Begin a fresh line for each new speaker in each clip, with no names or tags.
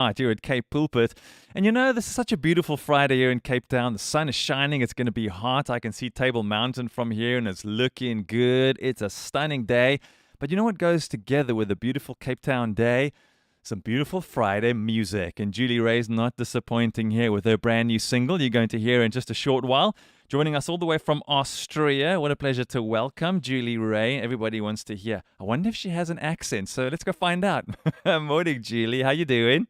Right, here at Cape Pulpit. And you know, this is such a beautiful Friday here in Cape Town. The sun is shining. It's going to be hot. I can see Table Mountain from here and it's looking good. It's a stunning day. But you know what goes together with a beautiful Cape Town day? Some beautiful Friday music. And Julie Ray's not disappointing here with her brand new single you're going to hear in just a short while. Joining us all the way from Austria. What a pleasure to welcome Julie Ray. Everybody wants to hear. I wonder if she has an accent. So let's go find out. Morning, Julie. How you doing?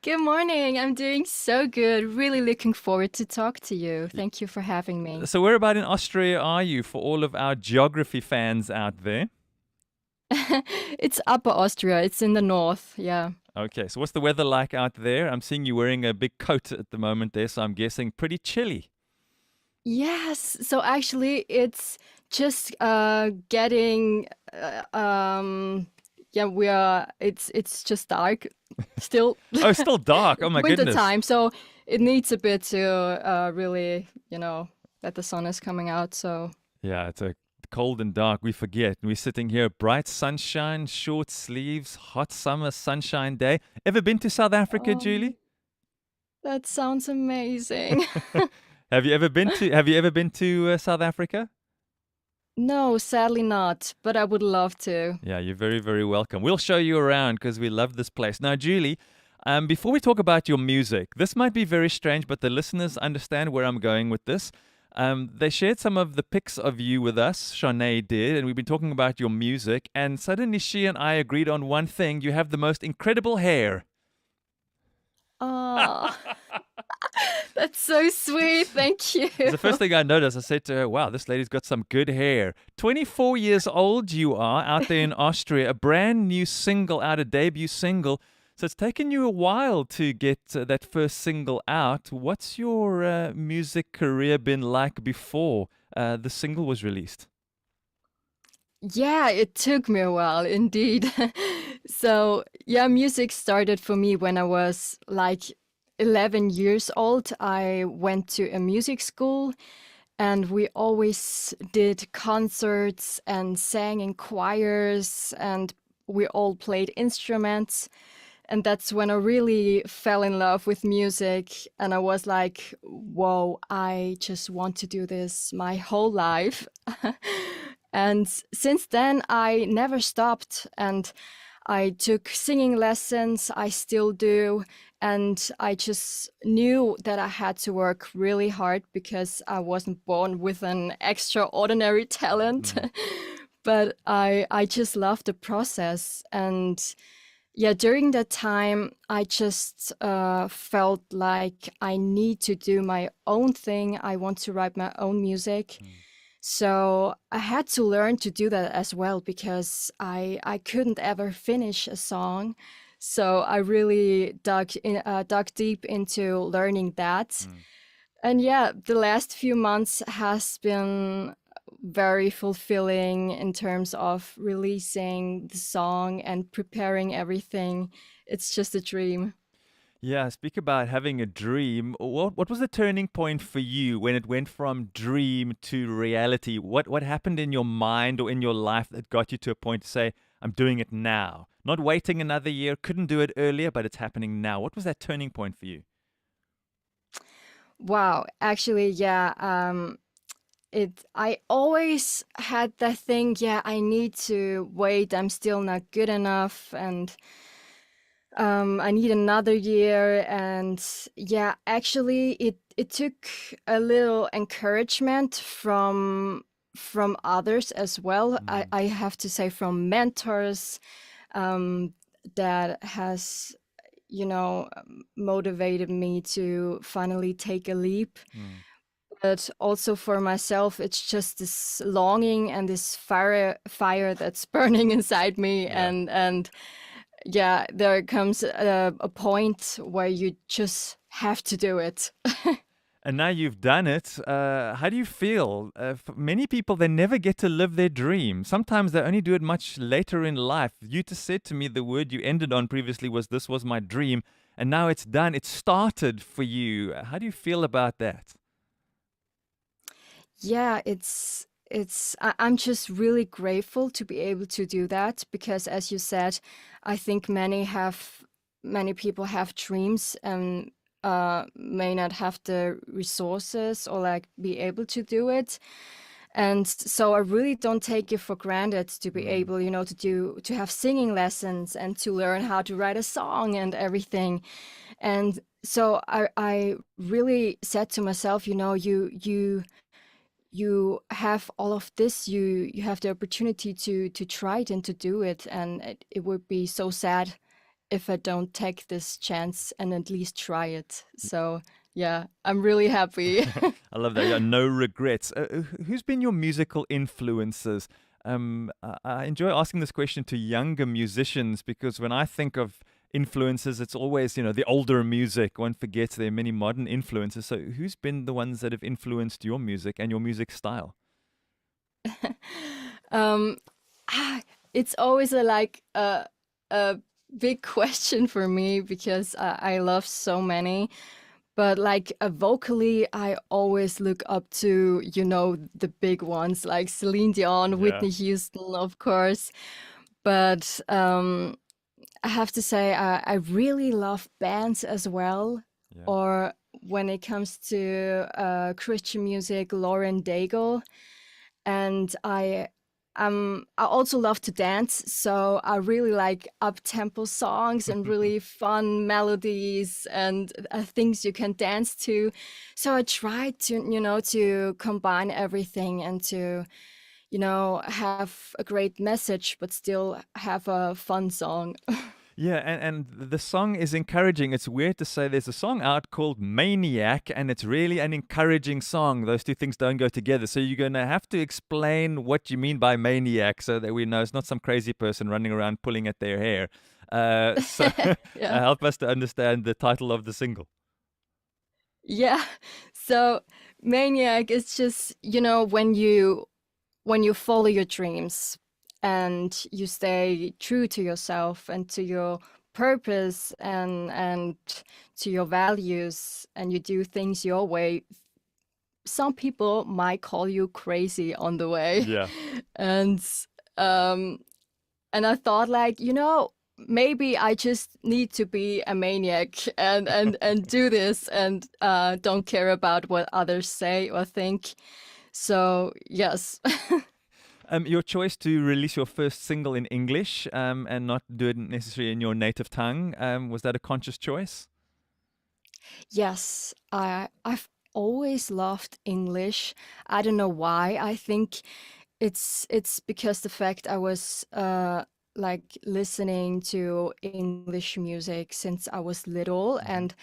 Good morning. I'm doing so good. Really looking forward to talk to you. Thank you for having me.
So where about in Austria are you for all of our geography fans out there?
It's Upper Austria. It's in the north. Yeah.
Okay, so what's the weather like out there? I'm seeing you wearing a big coat at the moment there, so I'm guessing pretty chilly.
Yes. So actually, it's just getting yeah, we are it's just dark still.
Oh, it's still dark. Oh my
Winter
goodness.
time, so it needs a bit to really, that the sun is coming out. So
Yeah, it's a cold and dark. We forget. We're sitting here, bright sunshine, short sleeves, hot summer sunshine day. Ever been to South Africa,
um,
Julie?
that sounds amazing.
Have you ever been to South Africa?
No, sadly not, but I would love to.
Yeah, you're very, very welcome. We'll show you around because we love this place. Now, Julie, before we talk about your music, this might be very strange, but the listeners understand where I'm going with this. They shared some of the pics of you with us, Shanae did, and we've been talking about your music. And suddenly she and I agreed on one thing: you have the most incredible hair.
Oh, that's so sweet. Thank you.
It's the first thing I noticed. I said to her, wow, this lady's got some good hair. 24 years old you are out there in Austria, a brand new single out, a debut single. So it's taken you a while to get that first single out. What's your music career been like before the single was released?
Yeah, it took me a while indeed. So, yeah, music started for me when I was like 11 years old. I went to a music school and we always did concerts and sang in choirs and we all played instruments. And that's when I really fell in love with music. And I was like, whoa, I just want to do this my whole life. And since then, I never stopped. And I took singing lessons, I still do. And I just knew that I had to work really hard because I wasn't born with an extraordinary talent.
Mm.
But I just loved the process. And yeah, during that time, I just felt like I need to do my own thing. I want to write my own music.
Mm.
So I had to learn to do that as well because I couldn't ever finish a song. So I really dug deep into learning that.
Mm.
And yeah, the last few months has been very fulfilling in terms of releasing the song and preparing everything. It's just a dream.
Yeah, speak about having a dream. What was the turning point for you when it went from dream to reality? What happened in your mind or in your life that got you to a point to say, I'm doing it now? Not waiting another year, couldn't do it earlier, but it's happening now. What was that turning point for you?
Wow, actually, yeah, I always had that thing, yeah, I need to wait, I'm still not good enough, and I need another year. And yeah, actually, it took a little encouragement from others as well. I,
Mm.
I have to say from mentors um, that has, motivated me to finally take a leap.
Mm.
But also for myself, it's just this longing and this fire that's burning inside me.
Yeah.
And yeah, there comes a point where you just have to do it.
And now you've done it. How do you feel? For many people, they never get to live their dream. Sometimes they only do it much later in life. You just said to me the word you ended on previously was, this was my dream. And now it's done. It started for you. How do you feel about that?
Yeah, I'm just really grateful to be able to do that because as you said, I think many have many people have dreams and may not have the resources or like be able to do it. And so I really don't take it for granted to be
Mm.
able, to have singing lessons and to learn how to write a song and everything. And so I really said to myself, you have all of this, you have the opportunity to try it and to do it, and it would be so sad if I don't take this chance and at least try it. So yeah, I'm really happy.
I love that. Yeah, no regrets. Who's been your musical influences? I enjoy asking this question to younger musicians because when I think of influences, it's always, the older music. One forgets there are many modern influences. So who's been the ones that have influenced your music and your music style?
um it's always a big question for me because I love so many. But like vocally, I always look up to, the big ones like Celine Dion,
Yeah,
Whitney Houston, of course. But I have to say, I really love bands as well.
yeah.
Or when it comes to Christian music, Lauren Daigle. And I also love to dance, so I really like up-tempo songs and really fun melodies and things you can dance to. So I try to combine everything and to, have a great message, but still have a fun song.
Yeah, and the song is encouraging. It's weird to say there's a song out called Maniac, and it's really an encouraging song. Those two things don't go together. So you're going to have to explain what you mean by maniac so that we know it's not some crazy person running around pulling at their hair. So
Yeah.
help us to understand the title of the single.
Yeah. So Maniac is just, when you follow your dreams and you stay true to yourself and to your purpose and to your values and you do things your way, some people might call you crazy on the way.
Yeah.
And um and I thought, like, maybe I just need to be a maniac and do this and don't care about what others say or think. So yes.
Your choice to release your first single in English and not do it necessarily in your native tongue, was that a conscious choice?
Yes, I've always loved English. I don't know why. I think it's because the fact I was like listening to English music since I was little,
Hmm.
and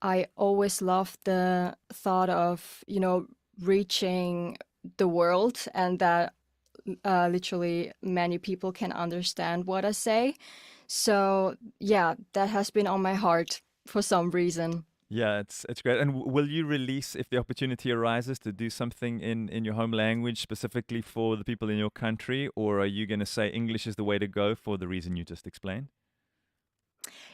I always loved the thought of, reaching the world and that literally many people can understand what I say. So yeah, that has been on my heart for some reason.
Yeah, it's great. And will you release if the opportunity arises to do something in your home language specifically for the people in your country, or are you going to say English is the way to go for the reason you just explained?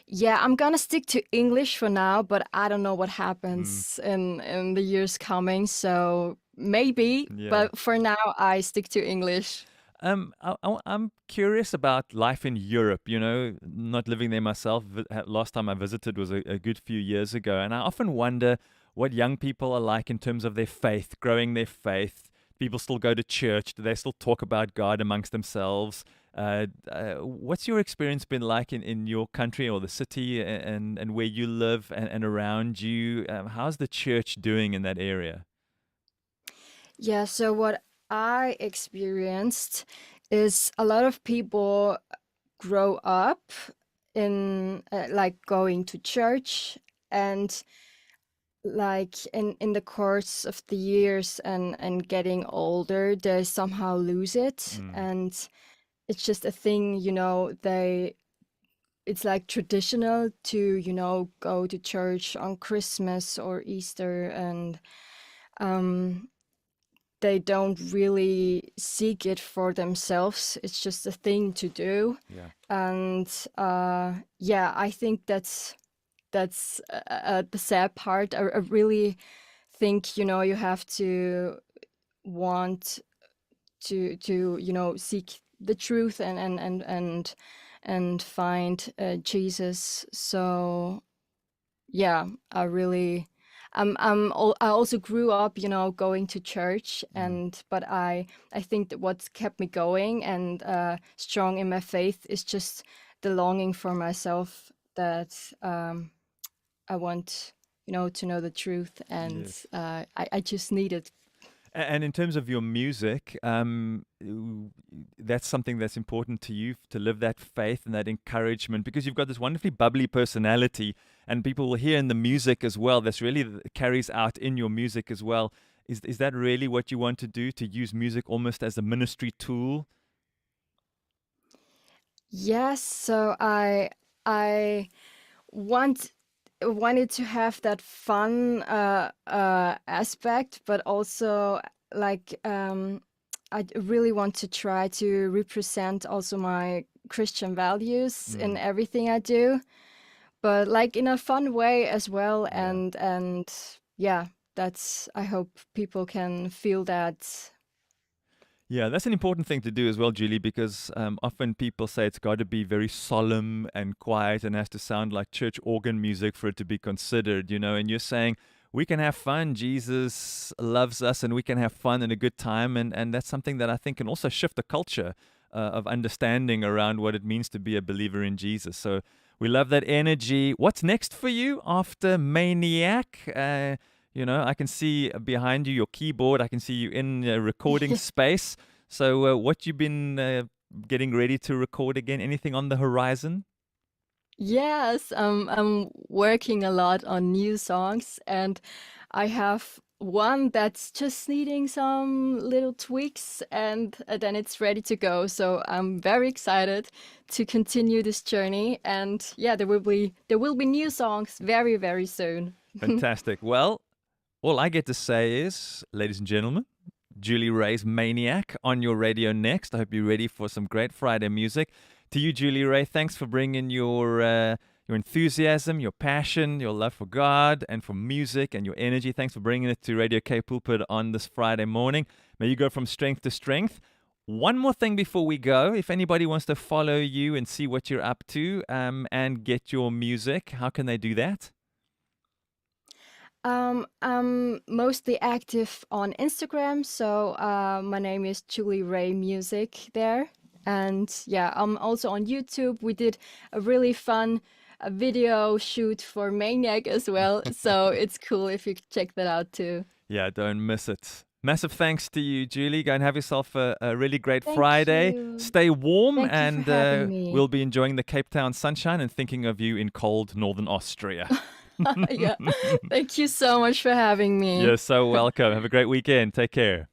Yeah, I'm gonna stick to English for now, but I don't know what
Mm,
happens in the years coming. So maybe,
yeah.
but for now, I stick to English.
I'm curious about life in Europe. Not living there myself. Last time I visited was a good few years ago, and I often wonder what young people are like in terms of their faith, growing their faith. People still go to church. Do they still talk about God amongst themselves? What's your experience been like in your country or the city and where you live and around you? How's the church doing in that area?
Yeah, so what I experienced is a lot of people grow up in like going to church, and like in the course of the years and getting older, they somehow lose it.
Mm,
And it's just a thing, it's like traditional to, go to church on Christmas or Easter, and um they don't really seek it for themselves. It's just a thing to do.
yeah.
And yeah, I think that's the sad part. I really think, you have to want to seek the truth and and find Jesus. So yeah, I really. I also grew up, going to church,
Mm.
but I think that what's kept me going and strong in my faith is just the longing for myself that I want, to know the truth, and
Yes.
I just need it.
And in terms of your music, that's something that's important to you to live that faith and that encouragement because you've got this wonderfully bubbly personality, and people will hear in the music as well. That's really carries out in your music as well. Is that really what you want to do? To use music almost as a ministry tool?
Yes, so I want wanted to have that fun aspect, but also like I really want to try to represent also my Christian values in
Mm,
everything I do, but like in a fun way as well.
yeah.
And yeah, that's I hope people can feel that.
Yeah, that's an important thing to do as well, Julie, because often people say it's got to be very solemn and quiet and has to sound like church organ music for it to be considered, and you're saying we can have fun. Jesus loves us and we can have fun and a good time. And that's something that I think can also shift the culture of understanding around what it means to be a believer in Jesus. So we love that energy. What's next for you after Maniac? I can see behind you your keyboard. I can see you in a recording space. So, what you been getting ready to record again? Anything on the horizon?
Yes, I'm working a lot on new songs, and I have one that's just needing some little tweaks, and then it's ready to go. So I'm very excited to continue this journey, and yeah, there will be new songs very, very soon.
Fantastic. Well, all I get to say is, ladies and gentlemen, Julie Ray's Maniac on your radio next. I hope you're ready for some great Friday music. To you, Julie Ray, thanks for bringing your enthusiasm, your passion, your love for God and for music and your energy. Thanks for bringing it to Radio K Pulpit on this Friday morning. May you go from strength to strength. One more thing before we go. If anybody wants to follow you and see what you're up to and get your music, how can they do that?
I'm mostly active on Instagram, so my name is Julie Ray Music there. And yeah, I'm also on YouTube. We did a really fun video shoot for Maniac as well, so it's cool if you check that out too.
Yeah, don't miss it. Massive thanks to you, Julie. Go and have yourself a really great
Thank
Friday.
you.
Stay warm,
Thank you for
and
having me.
we'll be enjoying the Cape Town sunshine and thinking of you in cold northern Austria.
Yeah. Thank you so much for having
You're
me.
so welcome. Have a great weekend. Take care.